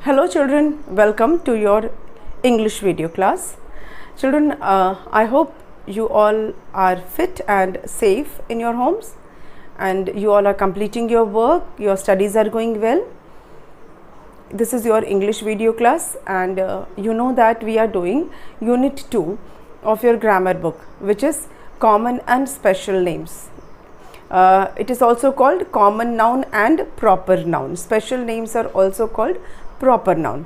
Hello children, welcome to your English video class. Children, I hope you all are fit and safe in your homes and you all are completing your work, your studies are going well. This is your English video class and you know that we are doing Unit 2 of your grammar book, which is Common and Special Names. It is also called common noun and proper noun. Special names are also called proper noun.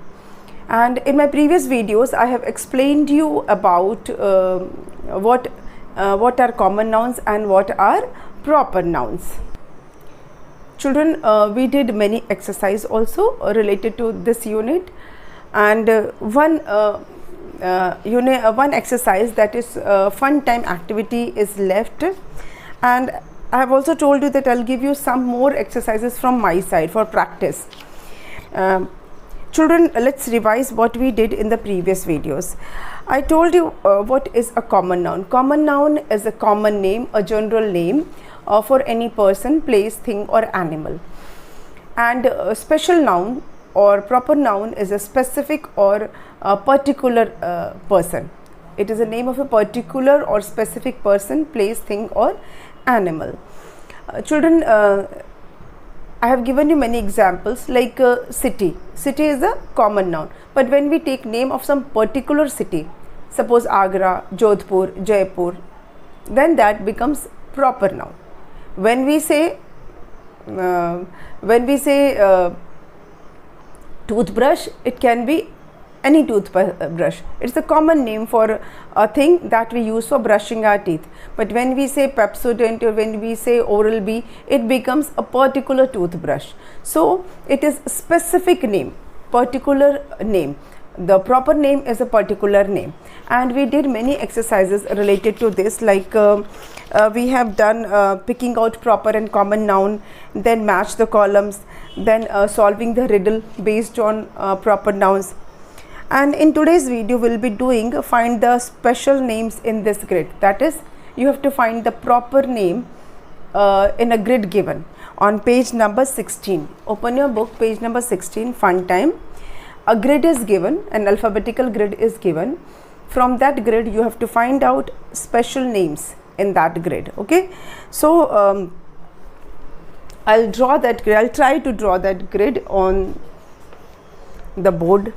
And in my previous videos I have explained you about what are common nouns and what are proper nouns. Children, we did many exercise also related to this unit, and one exercise, that is fun time activity, is left, and I have also told you that I'll give you some more exercises from my side for practice. Children, let's revise what we did in the previous videos. I told you what is a common noun. Common noun is a common name, a general name for any person, place, thing or animal. And a special noun or proper noun is a specific or a particular person. It is a name of a particular or specific person, place, thing or animal. Children, I have given you many examples like city. City is a common noun, but when we take name of some particular city, suppose Agra, Jodhpur, Jaipur, then that becomes proper noun. When we say toothbrush, it can be any toothbrush. It's a common name for a thing that we use for brushing our teeth. But when we say Pepsodent or when we say Oral-B, it becomes a particular toothbrush. So it is specific name, particular name. The proper name is a particular name, and we did many exercises related to this, like we have done picking out proper and common noun, then match the columns, then solving the riddle based on proper nouns. And in today's video we'll be doing find the special names in this grid. That is, you have to find the proper name in a grid given on page number 16. Open your book, page number 16, fun time. A grid is given, an alphabetical grid is given. From that grid you have to find out special names in that grid. Okay, so I'll draw that grid. I'll try to draw that grid on the board.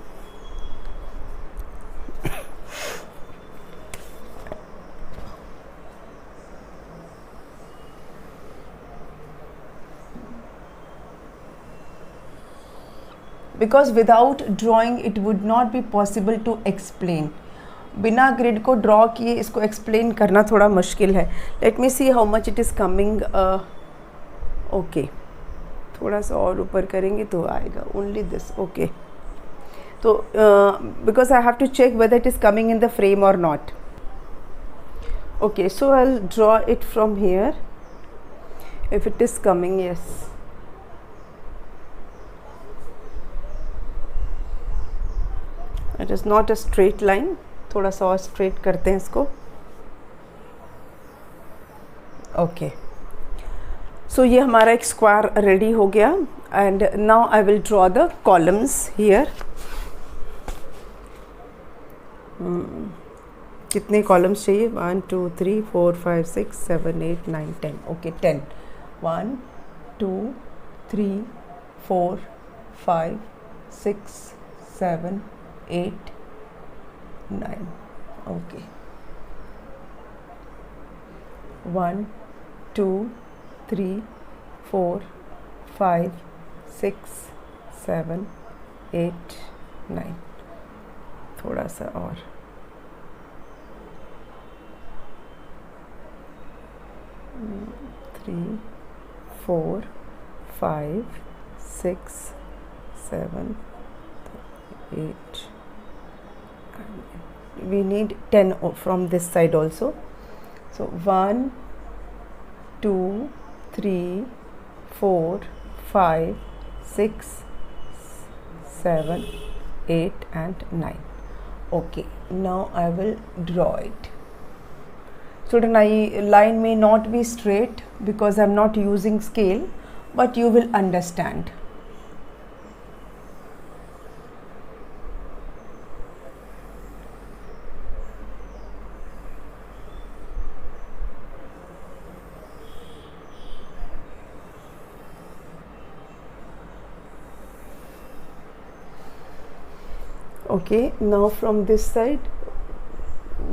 Because without drawing it would not be possible to explain. बिना grid को draw किए इसको explain करना थोड़ा मुश्किल है. Let me see how much it is coming. Okay, थोड़ा सा और ऊपर करेंगे तो आएगा. Only this. ओके, तो because I have to check whether it is coming in the frame और not. Okay, so I will draw it from here. If it is coming, yes. It is not a straight line. थोड़ा सा और straight करते हैं इसको. Okay. So ये हमारा एक square ready हो गया. And now I will draw the columns here. कितने columns चाहिए? 1, 2, 3, 4, 5, 6, 7, 8, 9, 10. Okay, 10. 1, 2, 3, 4, 5, 6, 7, 8, 9. Okay. 1, 2, 3, 4, 5, 6, 7, 8, 9. थोड़ा सा और. 3, 4, 5, 6, 7, 8. We need 10 from this side also. So 1, 2, 3, 4, 5, 6, 7, 8 and 9. Okay, now I will draw it. Student, line may not be straight because I am not using scale, but you will understand. Okay, now from this side,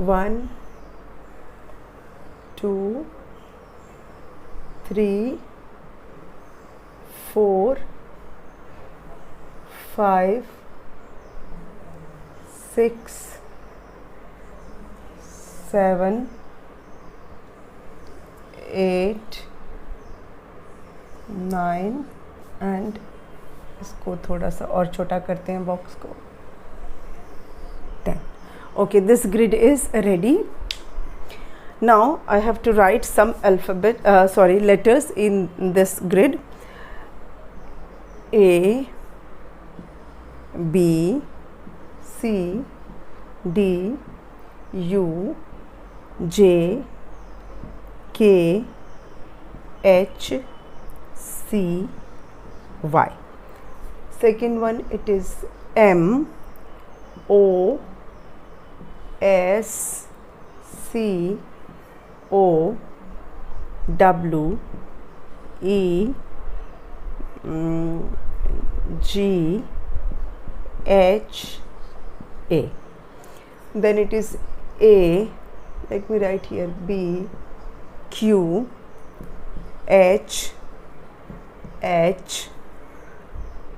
1 2 3 4 5 6 7 8 9 and इसको थोड़ा सा और छोटा करते हैं box को, 10. Okay, this grid is ready. Now I have to write some letters in this grid. A, B, C, D, U, J, K, H, C, Y. Second one, it is M, O, S, C, O, W, E, G, H, A. Then it is A, let me write here, B, Q, H,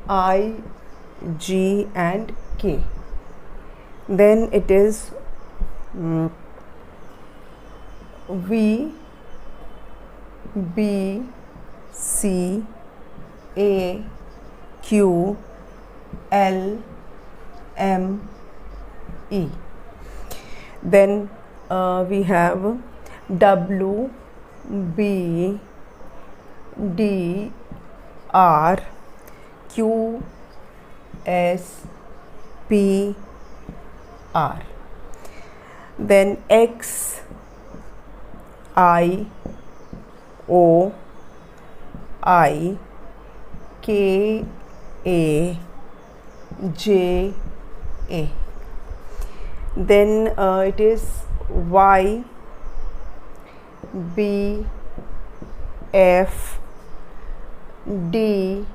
I, G and K. Then it is V, B, C, A, Q, L, M, E. Then we have W, B, D, R, Q, S, P, R. Then X, I, O, I, K, A, J, A. Then it is Y, B, F, D,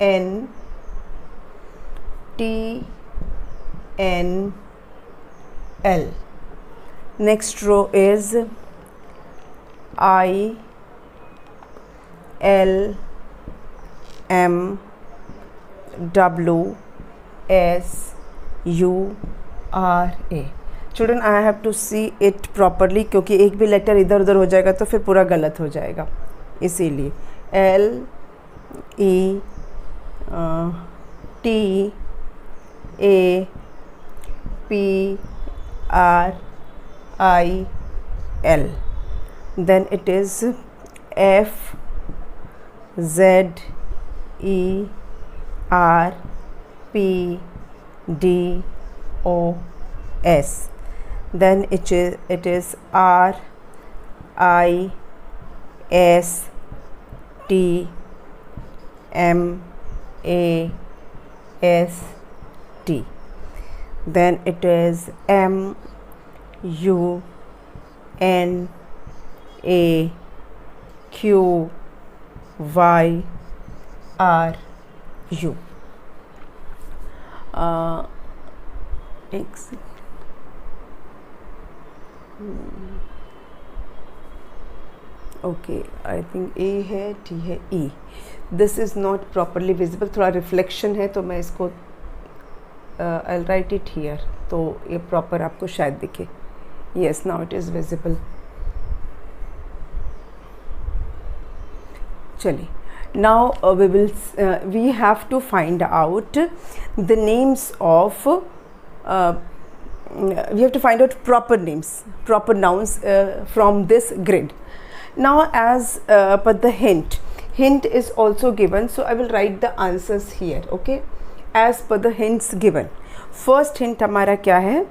N, T, N, L. Next row is I, L, M, W, S, U, R, A. Children, I have to see it properly क्योंकि एक भी letter इधर उधर हो जाएगा तो फिर पूरा गलत हो जाएगा, इसीलिए L, E, T, A, P, R, I, L. Then it is F, Z, E, R, P, D, O, S. Then it is R, I, S, T, M, A, S, T. Then it is M, U, N, A, Q, Y, R, U. Okay, I think A है, T है, E. This is not properly visible, थोड़ा reflection है तो मैं इसको I'll write it here, तो ये proper आपको शायद दिखे. Yes, now it is visible. चलिए, now we have to find out the names of we have to find out proper names, proper nouns from this grid. Now as per the hint is also given, so I will write the answers here. Okay, as per the hints given. First hint हमारा क्या है?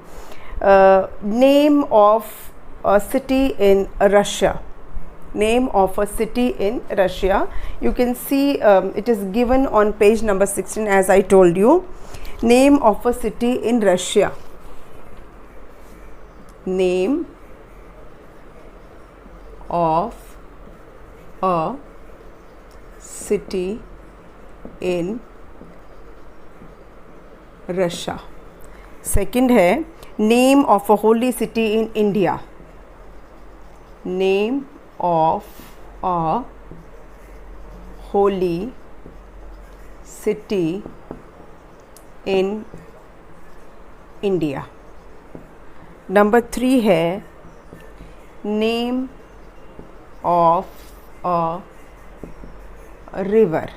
Name of a city in Russia. Name of a city in Russia. You can see it is given on page number 16, as I told you. Name of a city in Russia. Name of a city in Russia. Second है name of a holy city in India, name of a holy city in India. Number 3 है name of a river.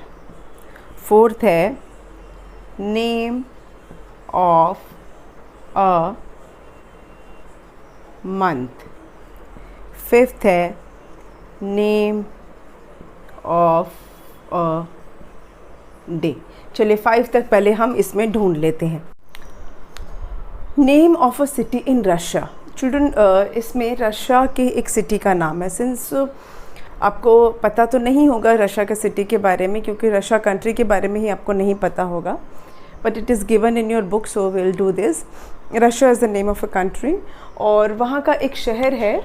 Fourth है name of a month. Fifth है name of a day. चलिए 5 तक पहले हम इसमें ढूंढ लेते हैं। Name of a city in Russia. Children, इसमें रशिया के एक सिटी का नाम है। सिंस आपको पता तो नहीं होगा रशिया के सिटी के बारे में, क्योंकि रशिया कंट्री के बारे में ही आपको नहीं पता होगा, but it is given in your book, so will do this. Russia is the name of a country, और वहाँ का एक शहर है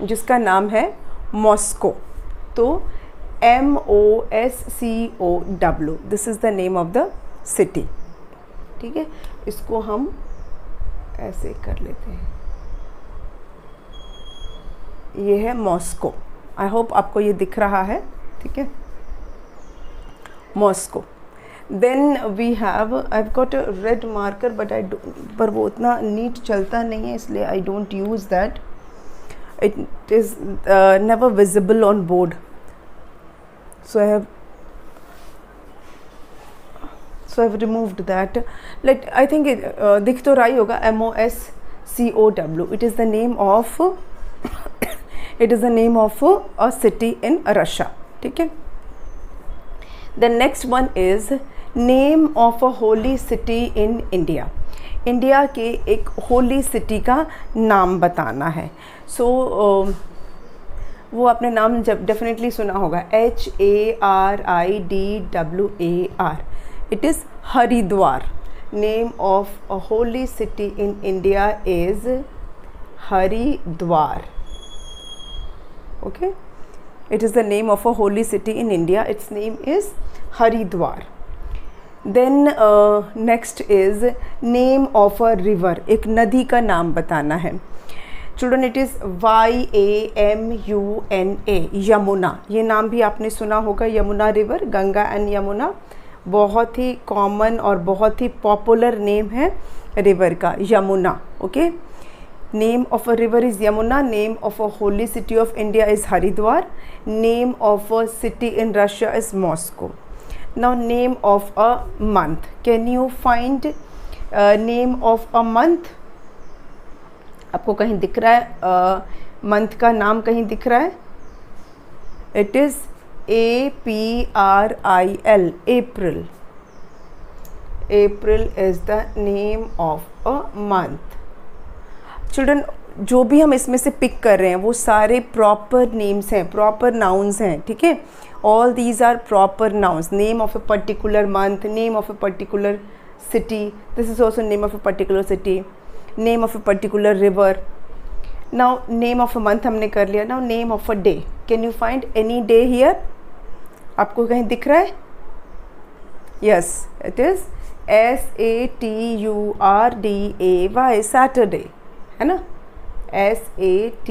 जिसका नाम है मॉस्को। तो MOSCOW, this is the name of the city. ठीक है, इसको हम ऐसे कर लेते हैं, ये है मॉस्को। आई होप आपको ये दिख रहा है। ठीक है, Moscow. Then we have, I have got a red marker but पर वो उतना नीट चलता नहीं है, इसलिए I don't use that. It is never visible on board, so I have removed that. Let, I think दिख तो रहा ही होगा, MOSCOW। It is the name of it is the name of a city in Russia. ठीक है, the next one is name of a holy city in India. India के एक holy city का नाम बताना है। सो वो आपने नाम जब डेफिनेटली सुना होगा, HARIDWAR। It is Haridwar. Name of a holy city in India is Haridwar. Okay, it is the name of a holy city in India. Its name is Haridwar. Then next is name of a river. एक नदी का नाम बताना है। Children, it is YAMUNA, Yamuna. ये नाम भी आपने सुना होगा, यमुना रिवर, गंगा एंड यमुना। बहुत ही कॉमन और बहुत ही पॉपुलर नेम है रिवर का, Yamuna. Okay, name of a river is Yamuna, name of a holy city of India is Haridwar, name of a city in Russia is Moscow. Now name of a month. Can you find name of a month? आपको कहीं दिख रहा है month का नाम कहीं दिख रहा है? It is APRIL, April. April is the name of a month. Children, जो भी हम इसमें से पिक कर रहे हैं वो सारे प्रॉपर नेम्स हैं, प्रॉपर नाउन्स हैं। ठीक है, all these are proper nouns. Name of a particular month, name of a particular city, this is also name of a particular city, name of a particular river. Now name of a month हमने कर लिया। Now name of a day. Can you find any day here? आपको कहीं दिख रहा है? Yes, it is SATURDAY, Saturday, है ना, SATURDAY।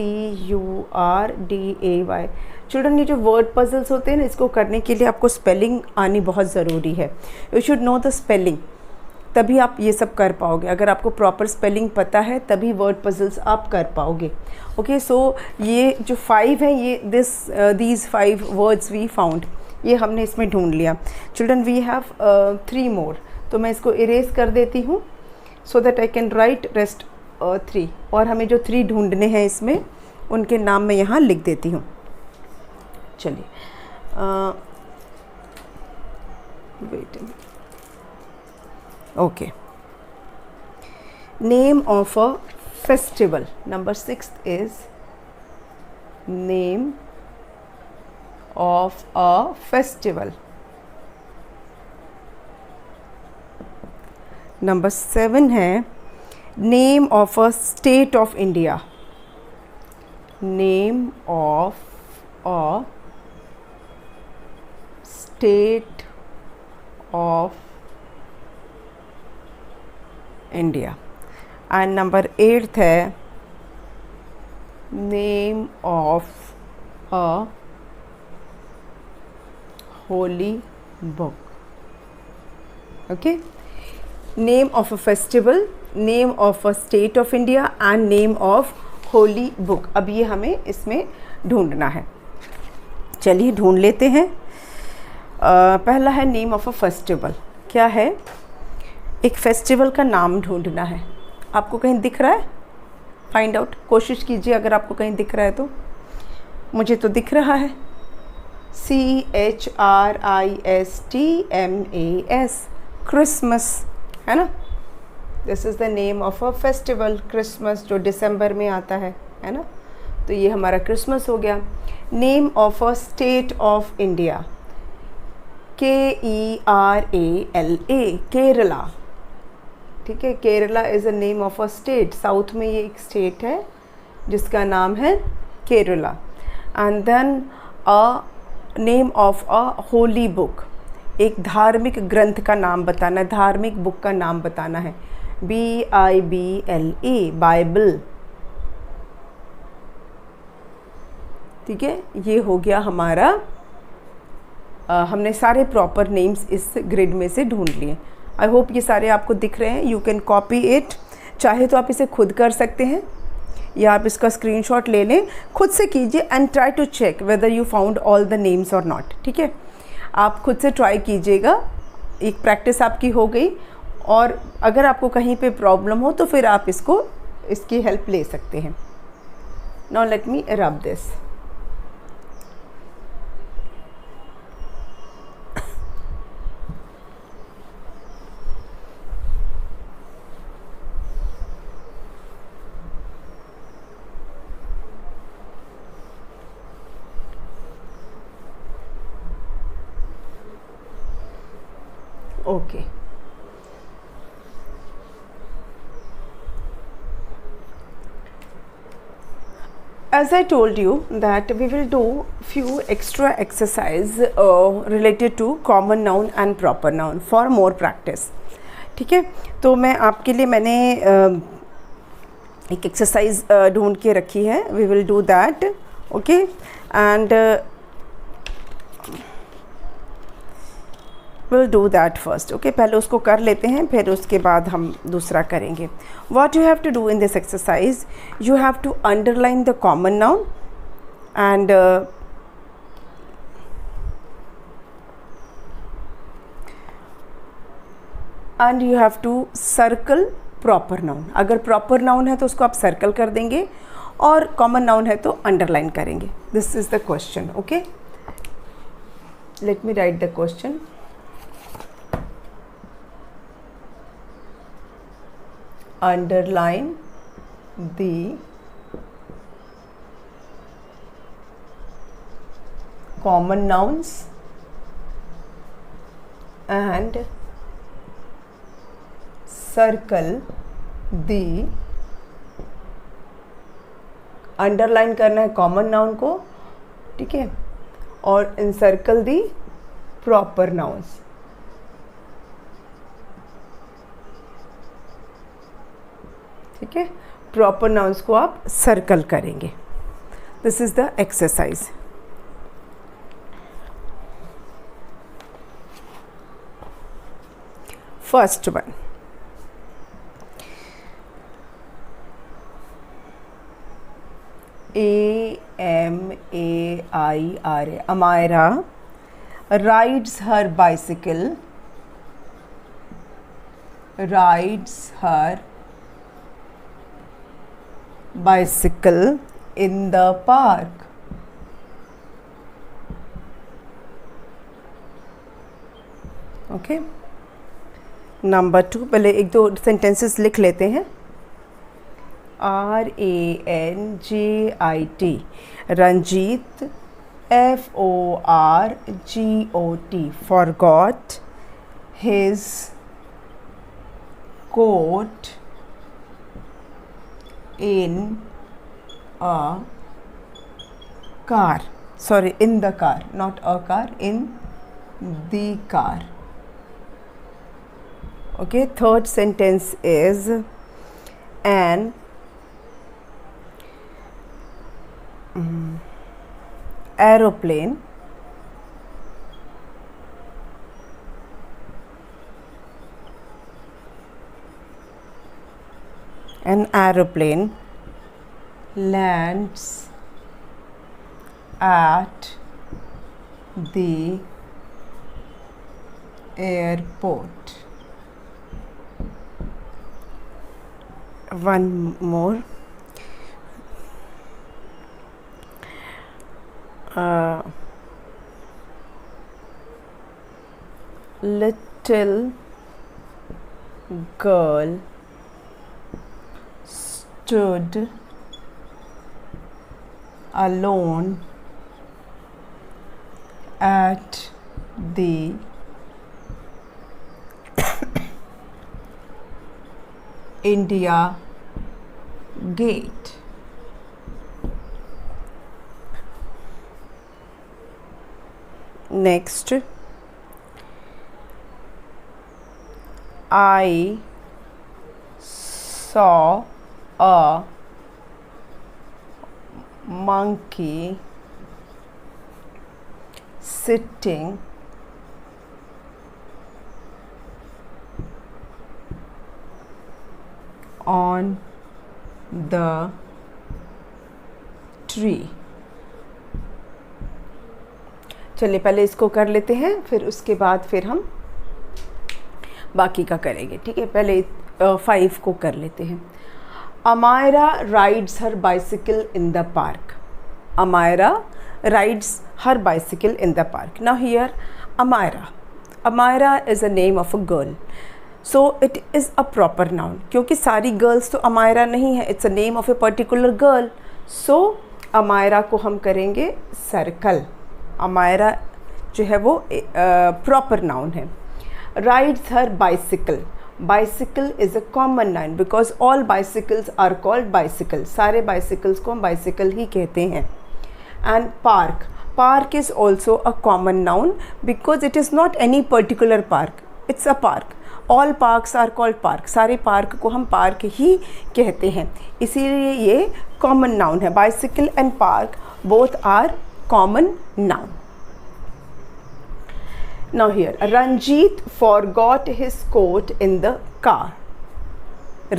चिल्ड्रन, ये जो वर्ड पजल्स होते हैं ना, इसको करने के लिए आपको स्पेलिंग आनी बहुत ज़रूरी है। You should know the spelling, तभी आप ये सब कर पाओगे। अगर आपको प्रॉपर स्पेलिंग पता है तभी वर्ड पजल्स आप कर पाओगे। ओके, सो ये जो 5 हैं, ये दीज 5 वर्ड्स वी फाउंड, ये हमने इसमें ढूंढ लिया। चिल्ड्रन, वी हैव 3 मोर, तो मैं इसको इरेज कर देती हूँ so that I can write rest 3। और हमें जो 3 ढूंढने हैं इसमें, उनके नाम मैं यहाँ लिख देती हूँ। चलिए, wait, okay. Name of a festival, number 6 is name of a festival. Number 7 है name of a state of India. Name of a state of India. And number 8 है name of a holy book. Okay, name of a festival, name of a state of India and name of holy book. अब ये हमें इसमें ढूंढना है। चलिए ढूंढ लेते हैं। पहला है नेम ऑफ अ फेस्टिवल। क्या है? एक फेस्टिवल का नाम ढूंढना है। आपको कहीं दिख रहा है? फाइंड आउट, कोशिश कीजिए अगर आपको कहीं दिख रहा है तो। मुझे तो दिख रहा है, CHRISTMAS, क्रिसमस, है ना? This is the name of a festival, Christmas, जो दिसंबर में आता है ना? तो ये हमारा क्रिसमस हो गया। Name of a state of India, KERALA, Kerala. ठीक है, Kerala is a name of a state. South में ये एक स्टेट है जिसका नाम है Kerala. And then a name of a holy book, एक धार्मिक ग्रंथ का नाम बताना है, धार्मिक बुक का नाम बताना है, BIBLE, बाइबल। ठीक है, ये हो गया हमारा। हमने सारे प्रॉपर नेम्स इस ग्रिड में से ढूंढ लिए। आई होप ये सारे आपको दिख रहे हैं। यू कैन कॉपी इट, चाहे तो आप इसे खुद कर सकते हैं या आप इसका स्क्रीनशॉट ले लें, खुद से कीजिए and try to check whether you found all the names और नॉट। ठीक है, आप खुद से ट्राई कीजिएगा, एक प्रैक्टिस आपकी हो गई। और अगर आपको कहीं पे प्रॉब्लम हो तो फिर आप इसकी हेल्प ले सकते हैं। Now let me rub this. Okay. As I told you that we will do few extra exercise related to common noun and proper noun for more practice. ठीक है, तो मैंने एक एक्सरसाइज ढूंढ के रखी है। We will do that. Okay, and we'll do that first. Okay, पहले उसको कर लेते हैं, फिर उसके बाद हम दूसरा करेंगे। What you have to do in this exercise, you have to underline the common noun and you have to circle proper noun. अगर proper noun है तो उसको आप circle कर देंगे और common noun है तो underline करेंगे। This is the question. Okay, let me write the question. Underline the common nouns and circle the, underline करना है कॉमन नाउन को, ठीक है, और इनसर्कल दी प्रॉपर नाउन्स। ठीक है, प्रॉपर नाउन्स को आप सर्कल करेंगे। This is the exercise. First one, AMAIRA, Amira rides her bicycle, in the park. Okay, number 2, पहले एक दो सेंटेंसेस लिख लेते हैं। RANJIT, Ranjit, FORGOT, forgot his coat in a car. Sorry, in the car, not a car, in the car. Okay, third sentence is an aeroplane lands at the airport. One more. Little girl stood alone at the India Gate. Next, I saw a monkey sitting on the tree. चलिए पहले इसको कर लेते हैं, फिर उसके बाद फिर हम बाकी का करेंगे, ठीक है। पहले 5 को कर लेते हैं। Amayra rides her bicycle in the park. Amayra rides her bicycle in the park. Now here Amayra is a name of a girl, so it is a proper noun. क्योंकि सारी गर्ल्स तो अमायरा नहीं है, it's a name of a particular girl. So Amayra को हम करेंगे circle. Amayra जो है वो प्रॉपर नाउन है. Rides her bicycle. Bicycle is a common noun because all bicycles are called bicycle. सारे बाइसिकल्स को हम बाइसिकल ही कहते हैं. And park is also a common noun because it is not any particular park, it's a park. All parks are called park. सारे park को हम park ही कहते हैं, इसीलिए ये कॉमन नाउन है. Bicycle and park both are common noun. Now here, Ranjit forgot his coat in the car.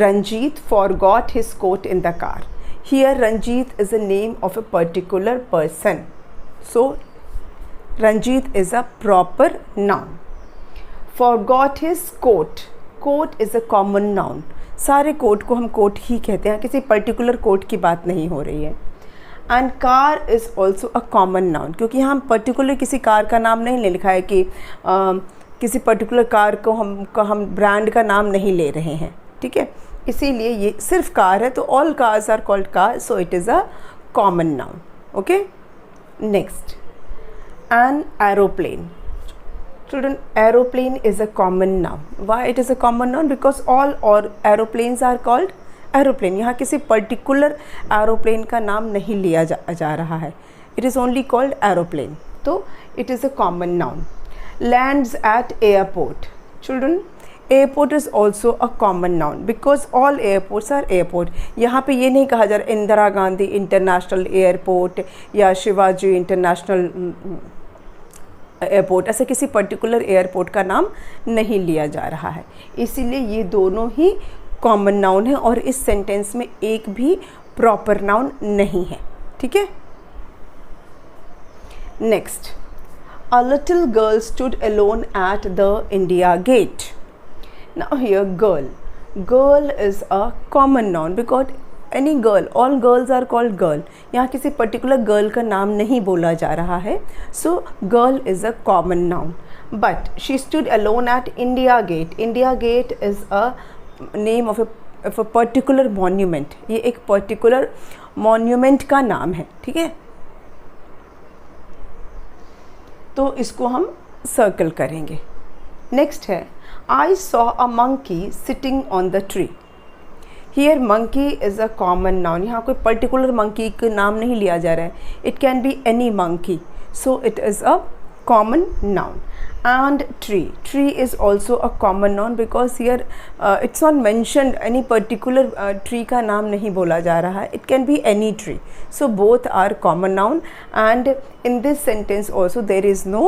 Ranjit forgot his coat in the car. Here Ranjit is a name of a particular person. So Ranjit is a proper noun. Forgot his coat. Coat is a common noun. सारे coat को हम coat ही कहते हैं, किसी particular coat की बात नहीं हो रही है. And car is also a common noun, क्योंकि हम पर्टिकुलर किसी कार का नाम नहीं लिखा है कि किसी पर्टिकुलर कार को हम ब्रांड का नाम नहीं ले रहे हैं, ठीक है. इसीलिए ये सिर्फ कार है, तो all cars are called car, so it is a common noun. Okay. Next, an aeroplane. Children, aeroplane is a common noun. Why it is a common noun? Because all aeroplanes are called aeroplane. यहाँ किसी particular aeroplane का नाम नहीं लिया जा रहा है, it is only called aeroplane, तो it is a common noun. Lands at airport. Children, airport is also a common noun because all airports are airport. यहाँ पे ये नहीं कहा जा रहा इंदिरा गांधी इंटरनेशनल एयरपोर्ट या शिवाजी इंटरनेशनल एयरपोर्ट, ऐसे किसी पर्टिकुलर एयरपोर्ट का नाम नहीं लिया जा रहा है. इसीलिए ये दोनों ही कॉमन नाउन है और इस सेंटेंस में एक भी प्रॉपर नाउन नहीं है, ठीक है. Next, a little girl stood alone at the India Gate. Now here girl is a common noun because any girl, all girls are called girl. यहाँ किसी पर्टिकुलर गर्ल का नाम नहीं बोला जा रहा है, so girl is a common noun. But she stood alone at India Gate. India Gate is a name of a particular monument. ये एक पर्टिकुलर मॉन्यूमेंट का नाम है, ठीक है. तो इसको हम सर्कल करेंगे. नेक्स्ट है, I saw a monkey sitting on the tree. Here monkey is a common noun. यहाँ कोई पर्टिकुलर मंकी का नाम नहीं लिया जा रहा है, it can be any monkey, so it is a common noun. And tree is also a common noun because here it's not mentioned any particular tree का नाम नहीं बोला जा रहा है. It can be any tree. So both are common noun and in this sentence also there is no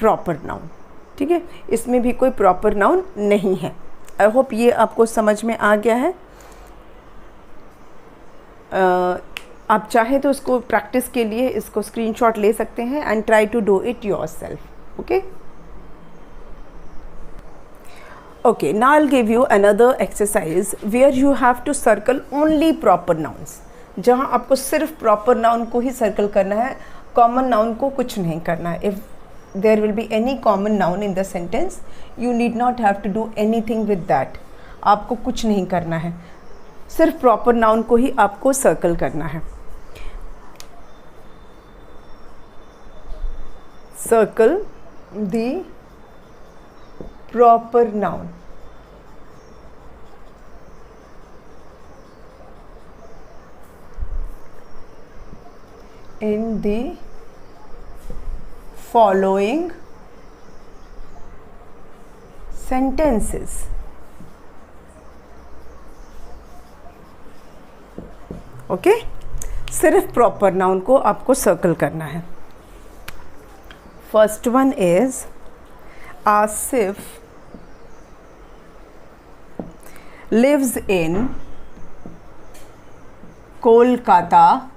proper noun. ठीक है, इसमें भी कोई proper noun नहीं है. I hope ये आपको समझ में आ गया है. आप चाहे तो इसको प्रैक्टिस के लिए इसको स्क्रीनशॉट ले सकते हैं and try to do it yourself. Okay Okay, now I'll give you another exercise where you have to circle only proper nouns. जहाँ आपको सिर्फ proper noun को ही circle करना है, common noun को कुछ नहीं करना है. If there will be any common noun in the sentence, you need not have to do anything with that. आपको कुछ नहीं करना है, सिर्फ proper noun को ही आपको circle करना है. Circle the proper noun. In the following sentences. Okay, सिर्फ प्रॉपर नाउन को आपको सर्कल करना है. First one is Asif lives in Kolkata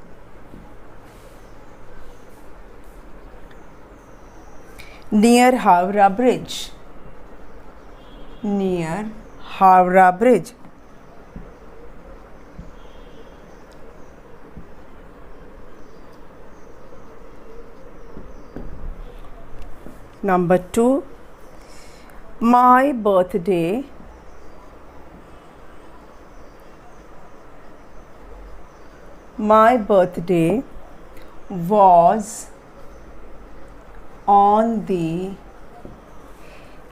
near Howrah Bridge. Near Howrah Bridge. Number 2, my birthday was on the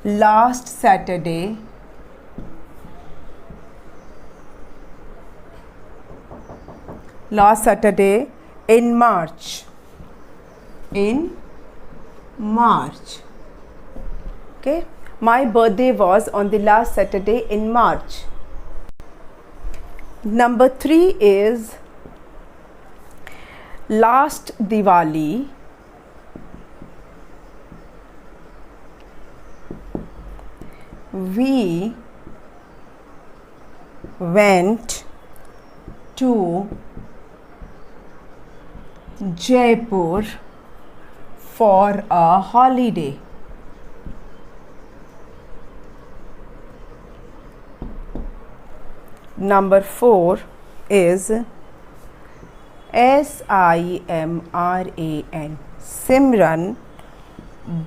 last Saturday in March. Okay, my birthday was on the last Saturday in March. Number 3 is last Diwali we went to Jaipur for a holiday. Number 4 is SIMRAN. Simran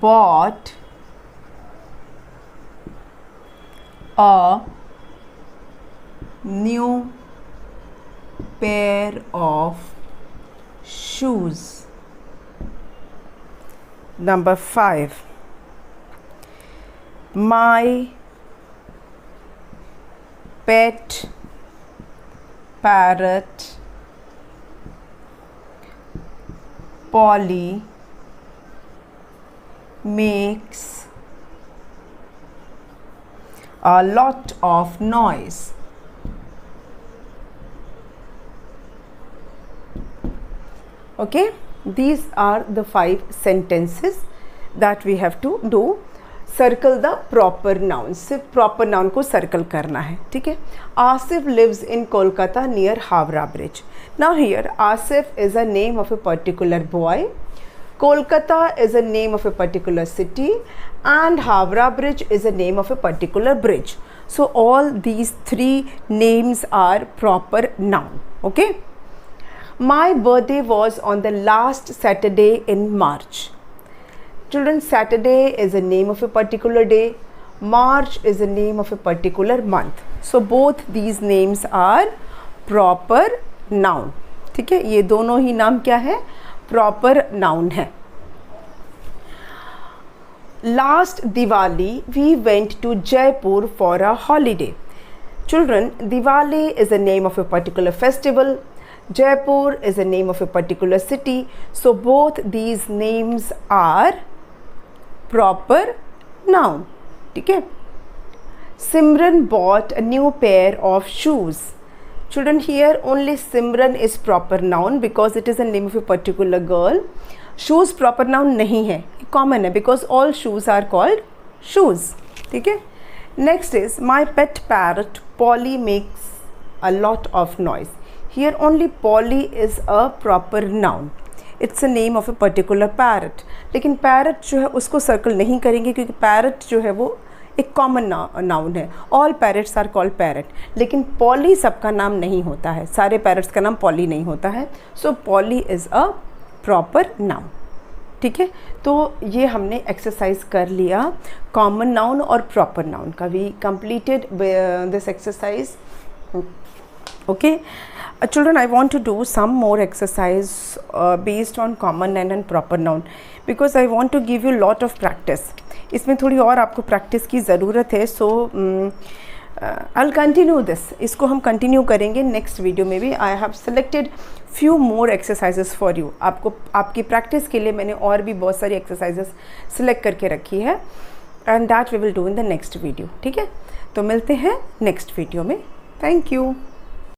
bought a new pair of shoes. Number 5, my pet parrot Polly makes a lot of noise. Okay, these are the 5 sentences that we have to do. Circle the proper nouns. सिर्फ proper noun को circle करना है. ठीक है. Asif lives in Kolkata near Howrah Bridge. Now here Asif is a name of a particular boy, Kolkata is a name of a particular city, and Howrah Bridge is a name of a particular bridge. So all these 3 names are proper noun. Okay. My birthday was on the last Saturday in March. Children, Saturday is a name of a particular day, March is a name of a particular month. So both these names are proper noun. ठीक है, ये दोनों ही नाम क्या है? Proper noun है. Last Diwali we went to Jaipur for a holiday. Children, Diwali is a name of a particular festival, Jaipur is a name of a particular city. So both these names are proper noun, ठीक है। Simran bought a new pair of shoes. Children, here only Simran is proper noun because it is the name of a particular girl. Shoes proper noun नहीं है, common है because all shoes are called shoes, ठीक है। Next is my pet parrot Polly makes a lot of noise. Here only Polly is a proper noun. It's a name of a particular parrot. लेकिन parrot जो है उसको circle नहीं करेंगे क्योंकि parrot जो है वो एक कॉमन नाउन है। All parrots are called parrot, लेकिन पॉली सबका नाम नहीं होता है, सारे पैरट्स का नाम पॉली नहीं होता है। So Polly is a proper noun, ठीक है। तो ये हमने एक्सरसाइज कर लिया कॉमन नाउन और प्रॉपर नाउन का। We completed this exercise, okay. Children, I want to do some more exercise based on common noun and proper noun because I want to give you lot of practice. इसमें थोड़ी और आपको practice की ज़रूरत है। सो I'll continue this. इसको हम continue करेंगे नेक्स्ट वीडियो में भी। I have selected few more exercises for you. आपको आपकी प्रैक्टिस के लिए मैंने और भी बहुत सारी एक्सरसाइजेस सिलेक्ट करके रखी है and that we will do in the next video, ठीक है। तो मिलते हैं नेक्स्ट वीडियो में। Thank you.